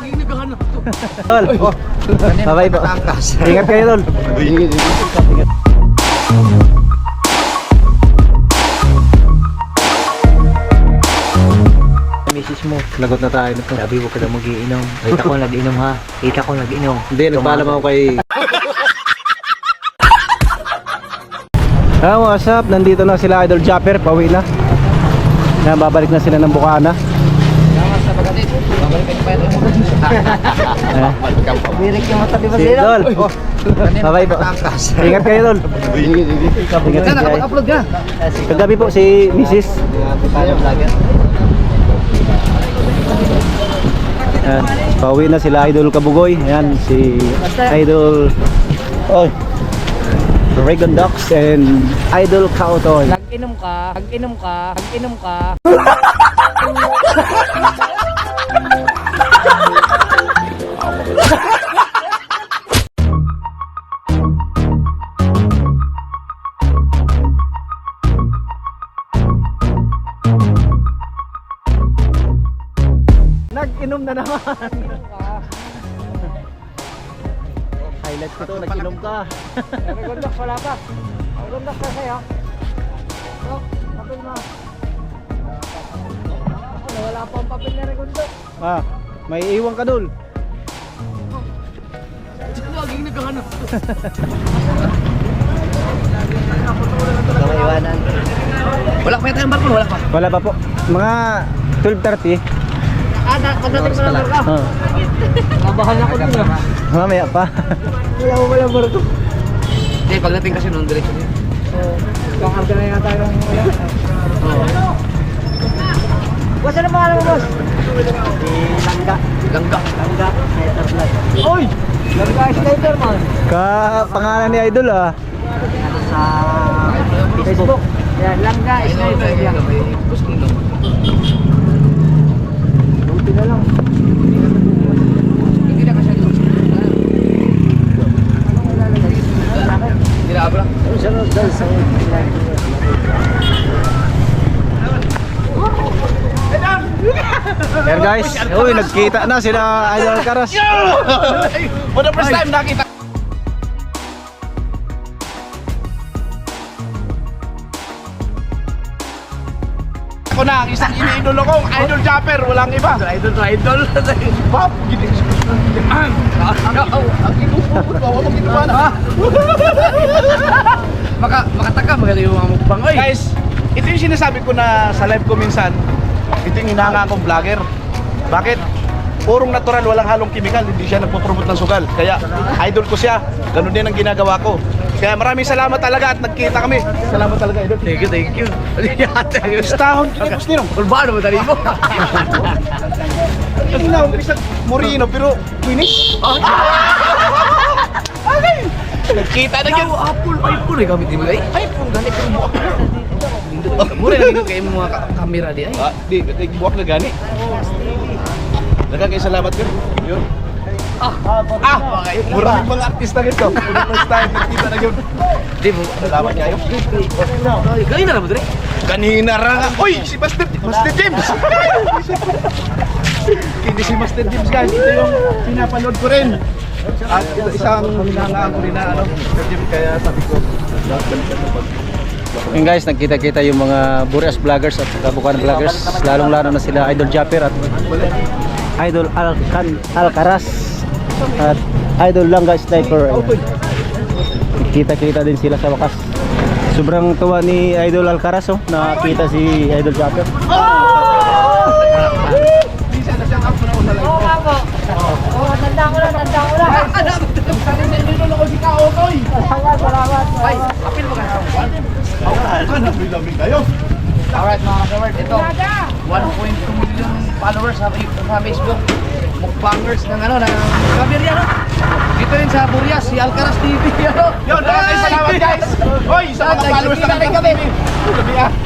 laging naghahanap to. Tol, bye-bye po. Ingat kayo, Tol. Ingat. Misis mo, Lagot na tayo. sabi mo ka na mag-iinom. Kita ko nag-inom ha. Kita ko nag-inom. Hindi, nagpaalam ako kay... Ah, what's up? Nandito na sila Idol Japper, pauwi na. Babalik na sila ng Bukana. Birik yung mata, di ba Si sila? Idol. Bye-bye po. Ingat kayo, Tol. Ingat Sana, kayo. upload ka. Kagabi po si Mrs. Ayan, pauwi na sila Idol Kabugoy. Ayan, si Idol Regan Ducks and Idol Kautoy. Nag-inom ka, nag-inom ka, nag-inom ka. Nag-inom na naman. Highlight ko to, nag-inom ka. Regondox, wala pa. Regondox ka sa'yo. Oh, papel mo. Ako, wala pa ang papel na Regondox. Ah, may iwan ka dul. Laging naghahanap to. Iwanan. Wala pa tayong barko, wala pa. Wala pa po. Mga 12:30. Pagdating mo lang ka. Ah, Kabahan ako din ah. mamaya pa. Wala barko. Hindi, pagdating kasi nung diretso niya. Kakarga na yata tayo ng wala. Boss, ano pangalan mo, boss? Si Langga. Langga. Langga, Sniper Blood. Oy! Langga, Sniper man. Pangalan ni Idol ah. Sa Facebook. Yan, Langga, Sniper yan. Buti na lang. Hindi na kasi ito. Hindi na abra. Sunod dahil sa Yan guys. Uy, nagkita na sila Idol Alcaraz. For the first time nakita. Ako na ang isang iniidolo kong Idol Japper, walang iba. Idol to idol. Pop, gini. Ang inuubod ba? Wala ginawa na. Makataka magaling yung mga mukbang. Guys, ito yung sinasabi ko na sa live ko minsan. Ito yung hinahanga akong vlogger. Bakit? Purong natural, walang halong kimikal, hindi siya nagpo-promote ng sugal. Kaya idol ko siya, ganun din ang ginagawa ko. Kaya maraming salamat talaga at nagkita kami. Salamat talaga, idol. Thank you, thank you. Stahon, kinipos nino. Urbano mo tali mo. Hindi na, umpisa Morino, pero finish. Okay. Nagkita na yun. Apple, iPhone eh, gamit di ba? iPhone, ganit yung buwak. Mura na kayo mga kamera di ay. Di, buwak na gani. Nagkakay salamat yun. Yun. Maraming mga artista nito. First time, nagkita na yun. Di mo, salamat kayo. Kanina na mo dre? Kanina ra. Uy, si Master James! Hindi si Master James guys. Ito yung pinapanood ko rin. At ito isang hinangaan ko rin na Master James. Kaya sabi ko, Yun guys, nagkita-kita yung mga Burias vloggers at saka Bukana vloggers. Lalong-lalo na sila Idol Japper at Idol Alcaraz at Idol Langga Sniper. Kita-kita din sila sa wakas. Sobrang tuwa ni Idol Alcaraz nakita si Idol Japper. Tanda ko na. Salamat. Ay, apil mo ka sa buwan. Lamig kayo. Alright mga ka-word, ito 1.2 million followers sa Facebook. Mukbangers ng Gaviria, no? Dito rin sa Burias, si Alcaraz TV, ano? Yun, maraming salamat guys! Hoy, sa mga followers na kami!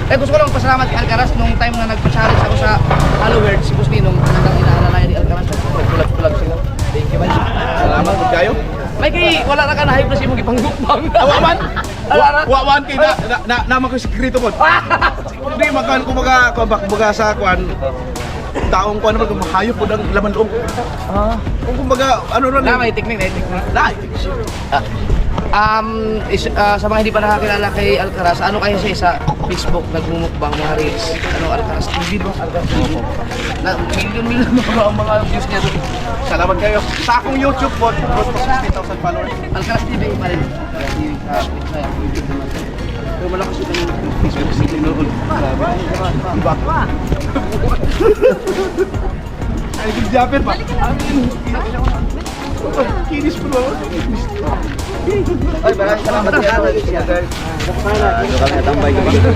Gusto ko lang pasalamat kay Alcaraz nung time na nagpa-challenge ako sa followers, si Bustinong, talagang inaalala ni Alcaraz. Pulag sila. Thank you man. Salamat po kayo. May kay wala na ka na hype na si mong ipanggukbang. Awaman? Wawan kay naman ko sekreto mo. Hindi magkan kumbaga sa kuan taong ko ano kung hayop po ng laman loob. Kung kumbaga ano ron. May technique. Sa mga hindi pa nakakilala kay Alcaraz, ano kayo siya sa Facebook nagmumukbang mga reels? Ano, Alcaraz TV ba? Alcaraz TV. Na million ang mga views niya doon. Salamat kayo. Sa akong YouTube po, close to 60,000 followers. Alcaraz TV pa rin. Alcaraz TV sa YouTube naman. Pero malakas yung Facebook sila noon. Diba? Ay, good job pa. Kinis po ba? Ay, maraming salamat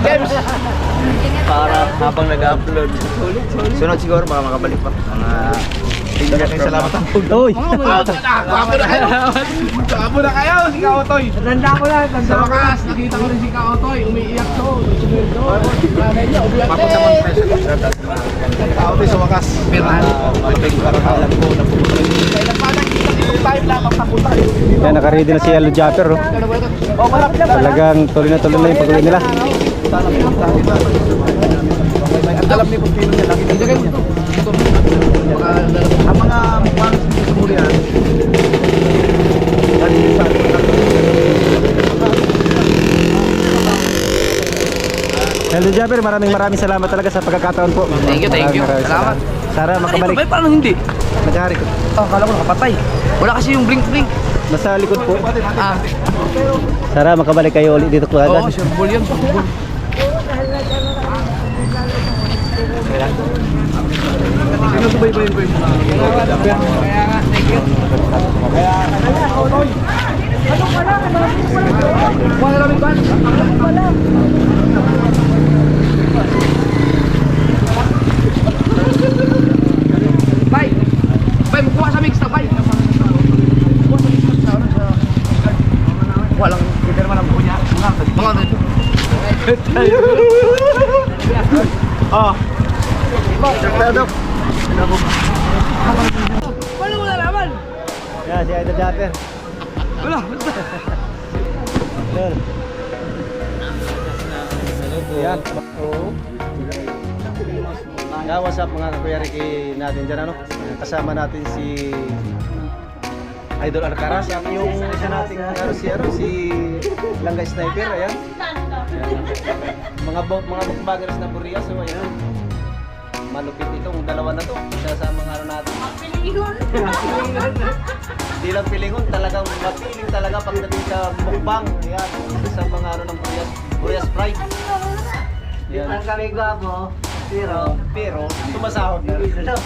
James! Para habang nag-upload. Sunod siguro baka makabalik pa. Salamat ang Uy! Kapo na kayo! Kapo na kayo! Si Kaotoy! Tanda ko lang, Sa wakas, nakita ko rin si Kaotoy, umiiyak doon. Kaotoy sa wakas. Pirhan. Parang alam ko na pupunta rin. Kaya nagpapakita itong time lang magpapunta. Yan, nakaready na si Idol Japper. Oh. Oh, malapit na. Talagang tuloy na yung pag-uwi nila. Alam ni Pupino niya lagi. Ang mga mukhang sa Murian. Idol Japper, maraming salamat talaga sa pagkakataon po. Thank you. Maraming Salamat. Sana makabalik. Ay, paano hindi? Nagari ko. Oh, kala ko nakapatay. Wala kasi yung blink. Nasa likod po. Ah, Sana makabalik kayo ulit dito po oo, agad. sure ball yan. Sinusubaybayin ko yung mga Kaya nga, thank you. Wala namin ba? Bay! Bay, magkuha sa mix na, bay! Walang, kita naman ang buko niya. Mga Oh. Paano mo nalaman? Yan, si Idol Japper. Wala, basta. Yan. Yan. Oo. Yeah, what's up mga Kuya Ricky natin dyan, ano? Kasama natin si Idol Alcaraz at yung isa nating si Langga Sniper, ayan. Mga bookbaggers na Korea, so ayan. Malupit itong dalawa na to. Isa sa mga ano natin. Hindi lang pilingon, talagang mapiling talaga pagdating sa mukbang. Ayan, isa sa mga ano ng Korea's Pride. Ayan. Ang kami gwapo, Pero tumasahod na rin. Nagwapo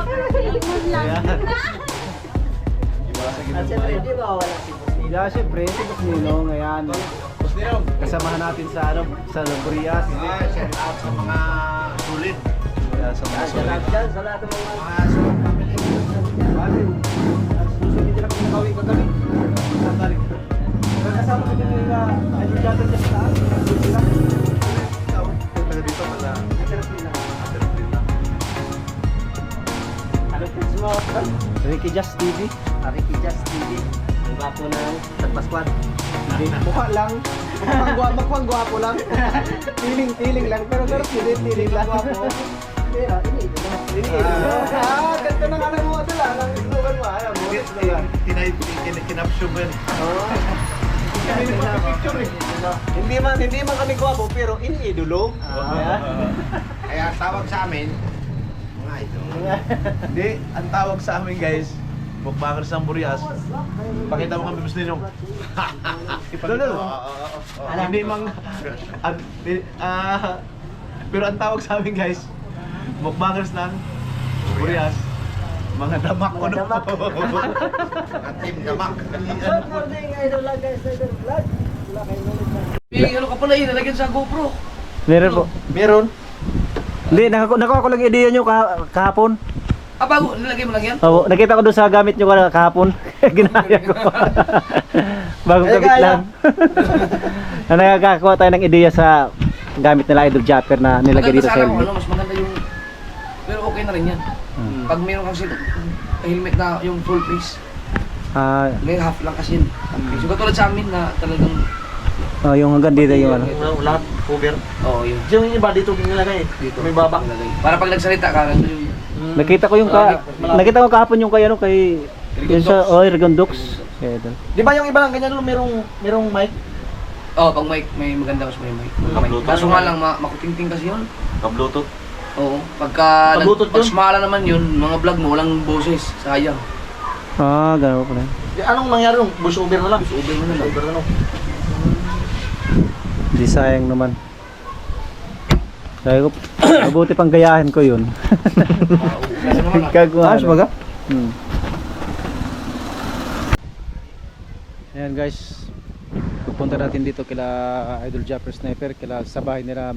pero silimon lang. At siyempre, di ba wala si Busnilo? Yeah, syempre, si Busnilong, ayan. Kasamahan natin sa ano, sa Korea. Shout out sa mga sulit. Ayan, sa mga Sa sulit. lahat dyan, sa lahat ng mga... Susunod nila kung nakawin ka kami. Kasama ko din nila, Idol Japper dyan sa taas. Taga dito, taga Ano po mo? Ricky Just TV. Ricky Just TV. Ang gwapo ng Tagpaskuan. Hindi, mukha lang. Mukhang gwapo lang. Feeling lang. Pero feeling lang. Pero, ini Ganda ng ano mo sila. Ang slogan mo. Ayaw mo. kinapsyo mo yan. Hindi man kami gwapo pero iniidolo. Kaya tawag sa amin, mga idol. Hindi, ang tawag sa amin guys, mukbangers ng Burias. Pakita mo kami gusto ninyo. Hindi mang... pero ang tawag sa amin guys, mukbangers ng Burias. Mga damak ko no. Mga team damak. Idol lang guys, idol vlog. Wala kayo ulit na. Ano ka pala yun, nalagyan sa GoPro. Meron po. Meron. Hindi, nakuha ko lang idea nyo kahapon. Ah, bago, nilagay mo lang yan? Oo, nakita ko doon sa gamit nyo kahapon. Ginaya ko. Bagong gamit lang. Na nakakakuha tayo ng ideya sa gamit nila Idol Japper na nilagay dito sa Sana kung helmet. ano, mas maganda yung... Pero okay na rin yan. Pag meron kasi helmet na yung full face, Ah, may half lang kasi yun. So katulad sa amin na talagang yung hanggang dito yung ano. Wala, Uber. Oo, yun. Yung iba dito nilagay. Dito. May baba. Para pag nagsalita ka, nandun yung... Nakita ko yung nakita ko kahapon yung kay ano kay yung sa Regondox. Kaya doon. Di ba yung iba ganyan merong mic? Oo, pag may maganda kasi may mic. Bluetooth. Kaso nga lang, makutingting kasi yun. Ka-Bluetooth. Oo. Pagka Bluetooth pag yun? sumala naman yun, mga vlog mo, walang boses. Sayang. Ah, gano'n pala. Anong nangyari nung bus Uber na lang? Bus Uber mo na lang. Uber na lang. Di sayang naman. Sabi ko, mabuti pang gayahin ko yun. Kasi naman, Kagawa. Baga? Ayan guys. Pupunta natin dito kila Idol Japper Sniper, kila sa bahay nila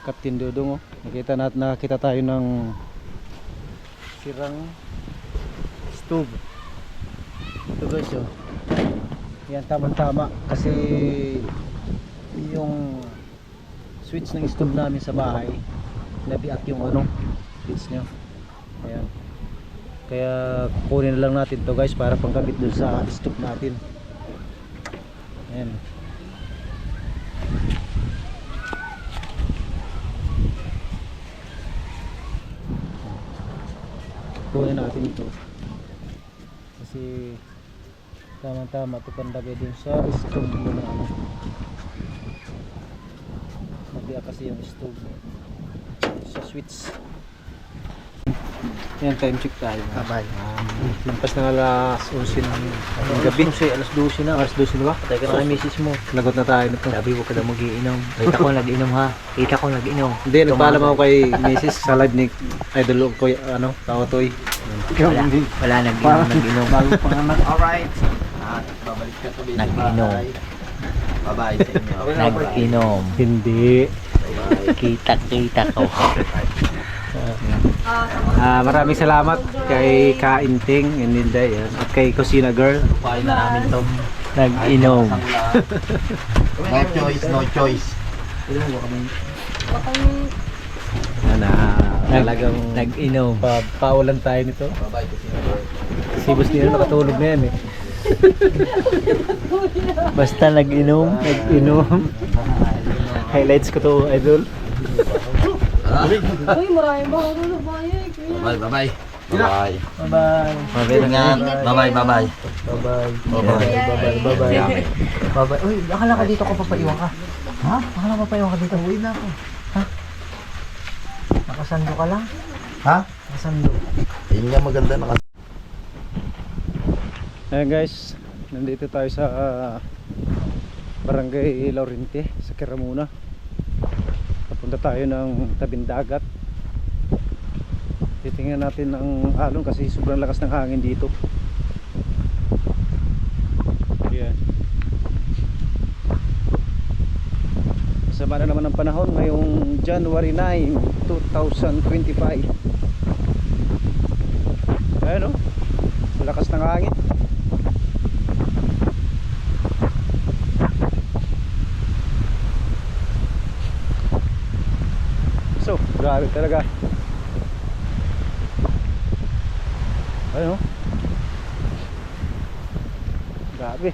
Captain Dudong. Oh. Nakita tayo ng sirang stove. Ito guys, oh. Yan, tamang-tama kasi yung switch ng stove namin sa bahay nabiak yung ano, switch niya. Ayan. Kaya kunin na lang natin to guys para pangkabit dun sa stove natin. Ayan. Kunin natin ito kasi tama-tama ito pandagay dun sa stove mo na ano. Nabiyak kasi yung stove sa switch. Yan, time check tayo. Bye. Lampas na alas 11 ng gabi. Alas 12 na. Alas 12 na ba? Patay ka na kay misis mo. Lagot na tayo nito. Sabi ko kada mag-iinom. Kita ko nag-inom ha. Kita ko nag-inom. Hindi, nagpaalam ako kay Mrs. sa live ni Idol ko, ano, Kaotoy. Wala nag-inom. Bago pa nga Alright. Babalik ka to. Nag-inom. Bye-bye sa inyo. Nag-inom. Hindi. Kita ko. Maraming salamat kay Kainting and Ninday at kay Kusina Girl. Pain na namin to. Nag-inom. No choice, no choice. Talagang Nag-inom. paulan tayo nito. Bye-bye to sino. Si boss nila nakatulog na yan eh. Basta nag-inom. Nag-inom. Highlights ko to, Idol. Uy, maraming baka na bayay. Bye-bye, bye-bye. Bye-bye. Bye-bye. Ingat. Bye-bye, bye-bye. Bye-bye. Bye-bye. Bye-bye. Bye-bye. Uy, akala ka dito ko papaiwan ka. Ha? Akala ko papaiwan ka dito. Uwi na ako. Ha? Nakasando ka lang? Ha? Nakasando. Yun nga maganda na kasi. Ayan guys, nandito tayo sa Barangay Laurente sa Kiramuna. Papunta tayo ng tabing dagat. Titingnan natin ang alon kasi sobrang lakas ng hangin dito. Ayan. Masama na naman ang panahon ngayong January 9, 2025. Ayan o, lakas ng hangin. So, grabe talaga. Ayun, oh. Grabe.